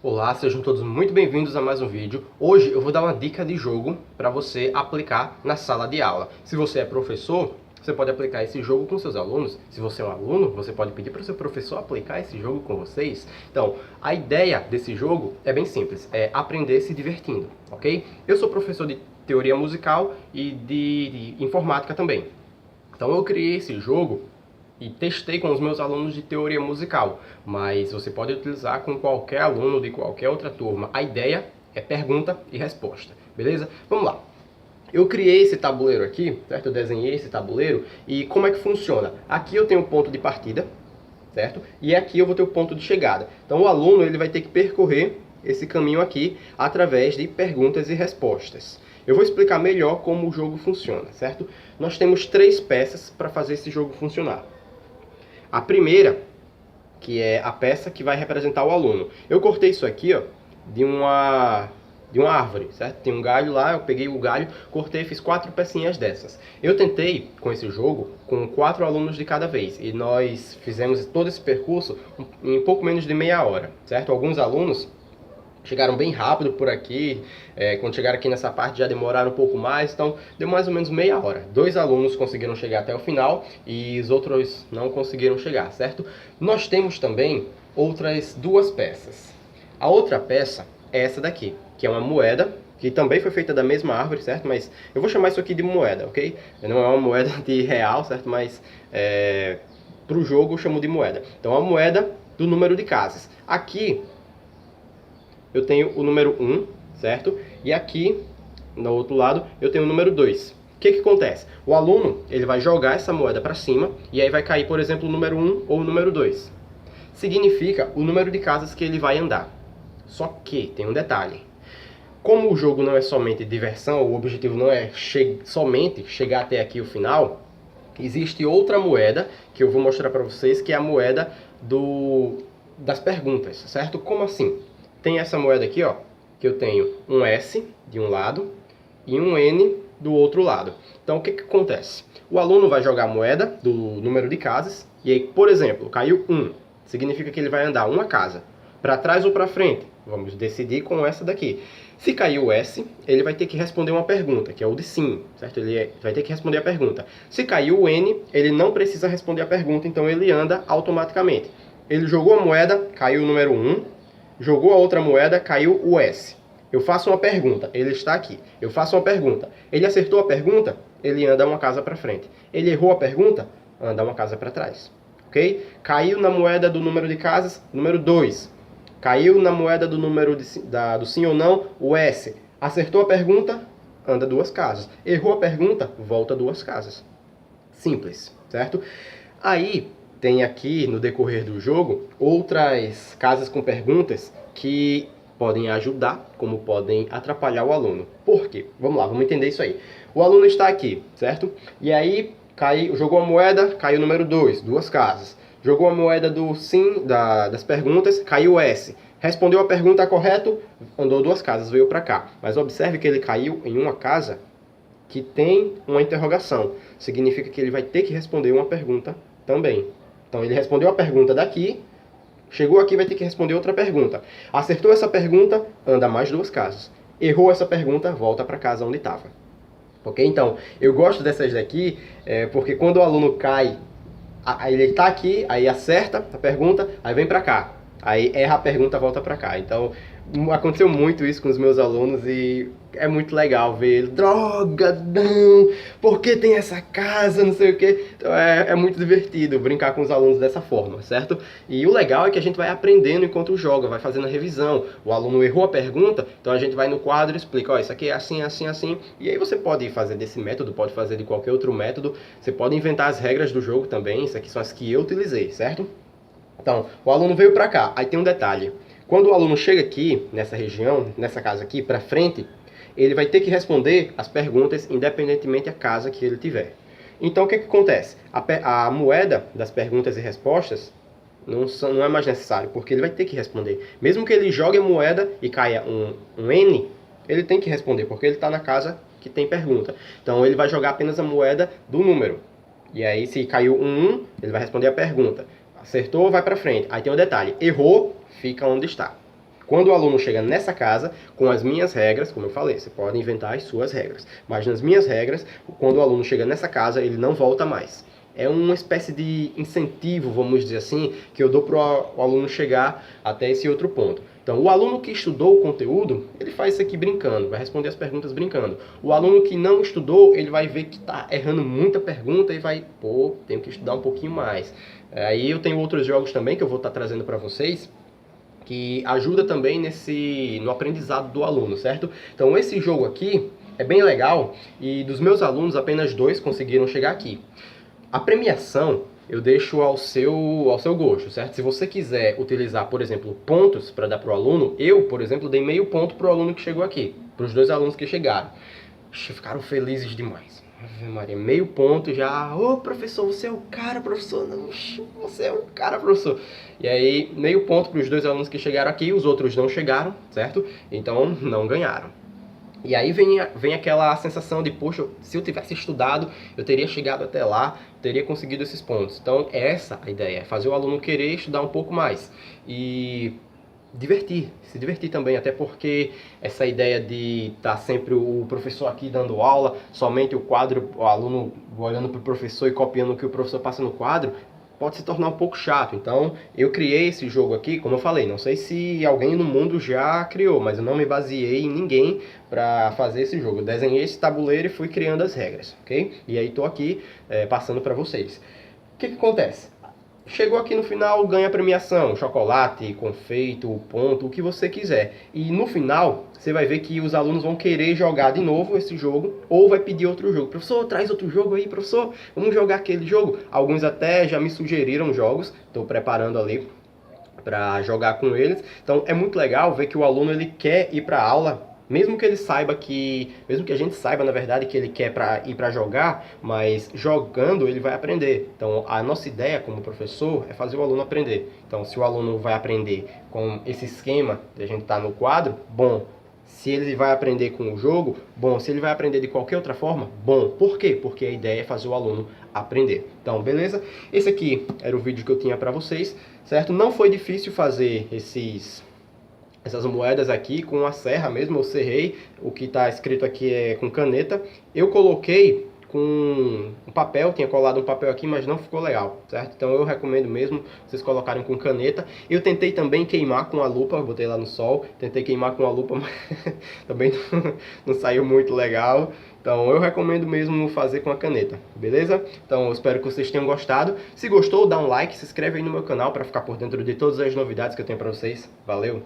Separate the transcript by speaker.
Speaker 1: Olá, sejam todos muito bem-vindos a mais um vídeo. Hoje eu vou dar uma dica de jogo para você aplicar na sala de aula. Se você é professor, você pode aplicar esse jogo com seus alunos. Se você é um aluno, você pode pedir para o seu professor aplicar esse jogo com vocês. Então, a ideia desse jogo é bem simples, é aprender se divertindo, ok? Eu sou professor de teoria musical e de informática também. Então eu criei esse jogo e testei com os meus alunos de teoria musical, mas você pode utilizar com qualquer aluno de qualquer outra turma. A ideia é pergunta e resposta, beleza? Vamos lá. Eu criei esse tabuleiro aqui, certo? Eu desenhei esse tabuleiro e como é que funciona? Aqui eu tenho o ponto de partida, certo? E aqui eu vou ter o ponto de chegada. Então o aluno ele vai ter que percorrer esse caminho aqui através de perguntas e respostas. Eu vou explicar melhor como o jogo funciona, certo? Nós temos 3 peças para fazer esse jogo funcionar. A primeira, que é a peça que vai representar o aluno. Eu cortei isso aqui, ó, de uma árvore, certo? Tem um galho lá, eu peguei o galho, cortei e fiz 4 pecinhas dessas. Eu tentei, com esse jogo, com 4 alunos de cada vez. E nós fizemos todo esse percurso em pouco menos de meia hora, certo? Alguns alunos chegaram bem rápido por aqui, quando chegaram aqui nessa parte já demoraram um pouco mais, então deu mais ou menos meia hora. 2 alunos conseguiram chegar até o final e os outros não conseguiram chegar, certo? Nós temos também outras 2 peças. A outra peça é essa daqui, que é uma moeda, que também foi feita da mesma árvore, certo? Mas eu vou chamar isso aqui de moeda, ok? Não é uma moeda de real, certo? Mas para o jogo eu chamo de moeda. Então a moeda do número de casas. Aqui eu tenho o número 1, certo? E aqui, no outro lado, eu tenho o número 2. O que acontece? O aluno ele vai jogar essa moeda para cima e aí vai cair, por exemplo, o número 1 ou o número 2. Significa o número de casas que ele vai andar. Só que tem um detalhe. Como o jogo não é somente diversão, o objetivo não é somente chegar até aqui o final, existe outra moeda que eu vou mostrar para vocês, que é a moeda das perguntas, certo? Como assim? Tem essa moeda aqui, ó, que eu tenho um S de um lado e um N do outro lado. Então, o que acontece? O aluno vai jogar a moeda do número de casas e aí, por exemplo, caiu 1. Significa que ele vai andar uma casa. Para trás ou para frente? Vamos decidir com essa daqui. Se caiu o S, ele vai ter que responder uma pergunta, que é o de sim, certo? Ele vai ter que responder a pergunta. Se caiu o N, ele não precisa responder a pergunta, então ele anda automaticamente. Ele jogou a moeda, caiu o número 1. Jogou a outra moeda, caiu o S. Eu faço uma pergunta, ele está aqui. Eu faço uma pergunta. Ele acertou a pergunta, ele anda uma casa para frente. Ele errou a pergunta, anda uma casa para trás. Ok? Caiu na moeda do número de casas, número 2. Caiu na moeda do número do sim ou não, o S. Acertou a pergunta, anda 2 casas. Errou a pergunta, volta 2 casas. Simples, certo? Aí tem aqui, no decorrer do jogo, outras casas com perguntas que podem ajudar, como podem atrapalhar o aluno. Por quê? Vamos lá, vamos entender isso aí. O aluno está aqui, certo? E aí, jogou a moeda, caiu o número 2, 2 casas. Jogou a moeda do sim, das perguntas, caiu o S. Respondeu a pergunta correta, andou 2 casas, veio para cá. Mas observe que ele caiu em uma casa que tem uma interrogação. Significa que ele vai ter que responder uma pergunta também. Então ele respondeu a pergunta daqui, chegou aqui, vai ter que responder outra pergunta. Acertou essa pergunta, anda mais 2 casas. Errou essa pergunta, volta para casa onde estava. Ok? Então, eu gosto dessas daqui, porque quando o aluno cai, ele está aqui, aí acerta a pergunta, aí vem para cá. Aí erra a pergunta, volta para cá. Então, aconteceu muito isso com os meus alunos e é muito legal ver ele, droga, não, por que tem essa casa, não sei o que. Então é muito divertido brincar com os alunos dessa forma, certo? E o legal é que a gente vai aprendendo enquanto joga, vai fazendo a revisão. O aluno errou a pergunta, então a gente vai no quadro e explica, ó, isso aqui é assim, assim, assim. E aí você pode fazer desse método, pode fazer de qualquer outro método. Você pode inventar as regras do jogo também, isso aqui são as que eu utilizei, certo? Então, o aluno veio para cá, aí tem um detalhe. Quando o aluno chega aqui, nessa região, nessa casa aqui, para frente, ele vai ter que responder as perguntas independentemente da casa que ele tiver. Então, o que acontece? A moeda das perguntas e respostas não é mais necessário, porque ele vai ter que responder. Mesmo que ele jogue a moeda e caia um N, ele tem que responder, porque ele está na casa que tem pergunta. Então, ele vai jogar apenas a moeda do número. E aí, se caiu um 1, ele vai responder a pergunta. Acertou, vai para frente. Aí tem um detalhe. Errou, fica onde está. Quando o aluno chega nessa casa, com as minhas regras, como eu falei, você pode inventar as suas regras, mas nas minhas regras, quando o aluno chega nessa casa, ele não volta mais. É uma espécie de incentivo, vamos dizer assim, que eu dou para o aluno chegar até esse outro ponto. Então, o aluno que estudou o conteúdo, ele faz isso aqui brincando, vai responder as perguntas brincando. O aluno que não estudou, ele vai ver que está errando muita pergunta e vai, pô, tenho que estudar um pouquinho mais. Aí eu tenho outros jogos também que eu vou estar trazendo para vocês, que ajuda também no aprendizado do aluno, certo? Então, esse jogo aqui é bem legal e dos meus alunos, apenas 2 conseguiram chegar aqui. A premiação eu deixo ao seu gosto, certo? Se você quiser utilizar, por exemplo, pontos para dar para o aluno, eu, por exemplo, dei meio ponto para o aluno que chegou aqui, para os 2 alunos que chegaram. Ficaram felizes demais. Ave Maria, meio ponto já. Ô, professor, você é o cara, professor. Não, você é o cara, professor. E aí, meio ponto para os 2 alunos que chegaram aqui, os outros não chegaram, certo? Então, não ganharam. E aí vem aquela sensação de, poxa, se eu tivesse estudado, eu teria chegado até lá, teria conseguido esses pontos. Então, é essa a ideia, é fazer o aluno querer estudar um pouco mais. E se divertir também, até porque essa ideia de estar sempre o professor aqui dando aula, somente o quadro, o aluno olhando para o professor e copiando o que o professor passa no quadro, pode se tornar um pouco chato. Então, eu criei esse jogo aqui, como eu falei, não sei se alguém no mundo já criou, mas eu não me baseei em ninguém para fazer esse jogo. Eu desenhei esse tabuleiro e fui criando as regras, ok? E aí estou aqui passando para vocês. O que acontece? Chegou aqui no final, ganha premiação, chocolate, confeito, ponto, o que você quiser. E no final, você vai ver que os alunos vão querer jogar de novo esse jogo, ou vai pedir outro jogo. Professor, traz outro jogo aí, professor, vamos jogar aquele jogo. Alguns até já me sugeriram jogos, estou preparando ali para jogar com eles. Então é muito legal ver que o aluno ele quer ir para a aula, mesmo que ele saiba mesmo que a gente saiba na verdade que ele quer ir para jogar, mas jogando ele vai aprender. Então a nossa ideia como professor é fazer o aluno aprender. Então se o aluno vai aprender com esse esquema de a gente estar no quadro, bom. Se ele vai aprender com o jogo, bom. Se ele vai aprender de qualquer outra forma, bom. Por quê? Porque a ideia é fazer o aluno aprender. Então, beleza? Esse aqui era o vídeo que eu tinha para vocês, certo? Não foi difícil fazer essas moedas aqui com a serra mesmo. Eu serrei, o que está escrito aqui é com caneta. Eu coloquei com um papel, tinha colado um papel aqui, mas não ficou legal, certo? Então eu recomendo mesmo vocês colocarem com caneta. Eu tentei também queimar com a lupa, botei lá no sol, tentei queimar com a lupa, mas também não saiu muito legal. Então eu recomendo mesmo fazer com a caneta, beleza? Então eu espero que vocês tenham gostado. Se gostou, dá um like, se inscreve aí no meu canal para ficar por dentro de todas as novidades que eu tenho para vocês. Valeu!